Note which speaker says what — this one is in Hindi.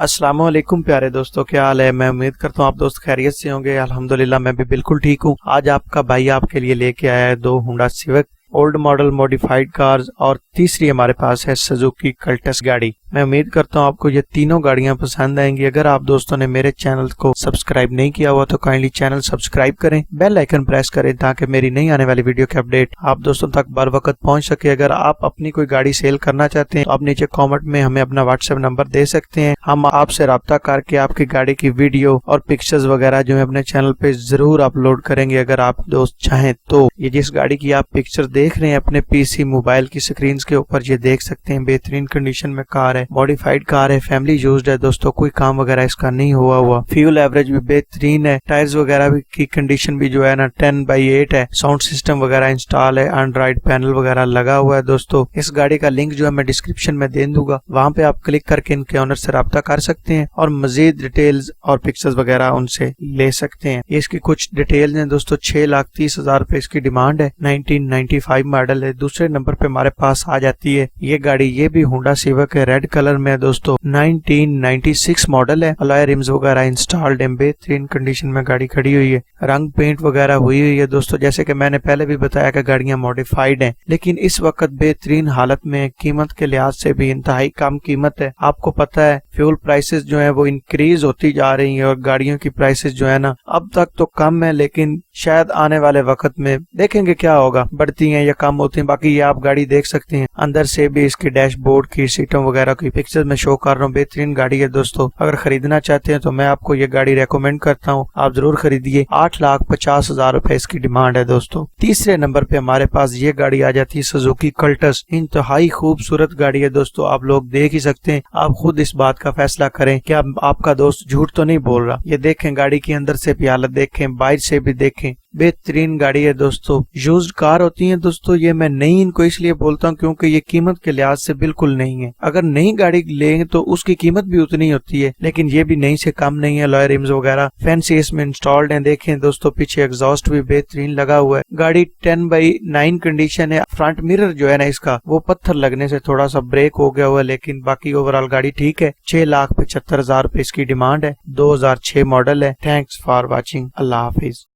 Speaker 1: अस्सलाम वालेकुम प्यारे दोस्तों, क्या हाल है। मैं उम्मीद करता हूँ आप दोस्त खैरियत से होंगे। अल्हम्दुलिल्लाह मैं भी बिल्कुल ठीक हूँ। आज आपका भाई आपके लिए लेके आया है 2 Honda civic old model modified cars और तीसरी हमारे पास है सुजुकी कल्टस गाड़ी। मैं उम्मीद करता हूँ आपको ये तीनों गाड़ियां पसंद आएंगी। अगर आप दोस्तों ने मेरे चैनल को सब्सक्राइब नहीं किया हुआ तो काइंडली चैनल सब्सक्राइब करें, बेल आइकन प्रेस करें ताकि मेरी नई आने वाली वीडियो के अपडेट आप दोस्तों तक बर वक्त पहुंच सके। अगर आप अपनी कोई गाड़ी सेल करना चाहते हैं तो आप नीचे कॉमेंट में हमें अपना व्हाट्सएप नंबर दे सकते हैं। हम आपसे राब्ता करके आपकी गाड़ी की वीडियो और पिक्चर्स वगैरह जो है अपने चैनल पे जरूर अपलोड करेंगे अगर आप दोस्त चाहें तो। ये जिस गाड़ी की आप पिक्चर देख रहे हैं अपने पीसी मोबाइल की स्क्रीन के ऊपर ये देख सकते हैं, बेहतरीन कंडीशन में कार है, मॉडिफाइड कार है, फैमिली यूज्ड है दोस्तों, कोई काम वगैरह इसका नहीं हुआ। फ्यूल एवरेज भी बेहतरीन है, टायर्स वगैरह की कंडीशन भी जो है ना 10/8 है, साउंड सिस्टम वगैरह इंस्टॉल है, एंड्रॉइड पैनल वगैरह लगा हुआ है दोस्तों। इस गाड़ी का लिंक जो है मैं डिस्क्रिप्शन में दे दूंगा, वहां पे आप क्लिक करके इनके ऑनर से राब्ता कर सकते हैं और मजीद डिटेल्स और पिक्चर्स वगैरह उनसे ले सकते हैं। ये इसकी कुछ डिटेल्स हैं दोस्तों। 6,30,000 रुपए इसकी डिमांड है, 1995 मॉडल है। दूसरे नंबर पे हमारे पास आ जाती है ये गाड़ी, ये भी होंडा सिविक है, रेड कलर में है दोस्तों, 1996 मॉडल है। अलॉय रिम्स वगैरह इंस्टॉल्ड है, बेहतरीन कंडीशन में गाड़ी खड़ी हुई है, रंग पेंट वगैरह हुई है दोस्तों। जैसे कि मैंने पहले भी बताया कि गाड़ियां मॉडिफाइड हैं लेकिन इस वक्त बेहतरीन हालत में, कीमत के लिहाज से भी इंतहाई कम कीमत है। आपको पता है फ्यूल प्राइसेस जो है वो इंक्रीज होती जा रही है और गाड़ियों की प्राइसेस जो है ना अब तक तो कम है लेकिन शायद आने वाले वक्त में देखेंगे क्या होगा, बढ़ती हैं या कम होती हैं। बाकी ये आप गाड़ी देख सकते हैं, अंदर से भी इसके डैशबोर्ड की सीटों वगैरह की पिक्चर में शो कर रहा हूँ। बेहतरीन गाड़ी है दोस्तों, अगर खरीदना चाहते हैं तो मैं आपको ये गाड़ी रेकमेंड करता हूँ, आप जरूर खरीदिए। 8,50,000 रुपए इसकी डिमांड है दोस्तों। तीसरे नंबर पे हमारे पास ये गाड़ी आ जाती है सुजुकी कल्टस, इंतहाई खूबसूरत गाड़ी है दोस्तों। आप लोग देख ही सकते हैं, आप खुद इस बात का फैसला करें कि आपका दोस्त झूठ तो नहीं बोल रहा। ये देखें, गाड़ी की अंदर से भी हालत देखें, बाहर से भी देखें, बेहतरीन गाड़ी है दोस्तों। यूज्ड कार होती है दोस्तों, ये मैं नई इनको इसलिए बोलता हूँ क्योंकि ये कीमत के लिहाज से बिल्कुल नहीं है। अगर नई गाड़ी लेंगे तो उसकी कीमत भी उतनी होती है लेकिन ये भी नई से कम नहीं है। अलॉय रिम्स वगैरह फैंसी इसमें इंस्टॉल्ड हैं। देखें दोस्तों, पीछे एग्जॉस्ट भी बेहतरीन लगा हुआ है। गाड़ी 10/9 कंडीशन है। फ्रंट मिरर जो है ना इसका वो पत्थर लगने से थोड़ा सा ब्रेक हो गया हुआ है लेकिन बाकी ओवरऑल गाड़ी ठीक है। 6,75,000 रुपए इसकी डिमांड है, 2006 मॉडल है। Thanks for watching, Allah Hafiz.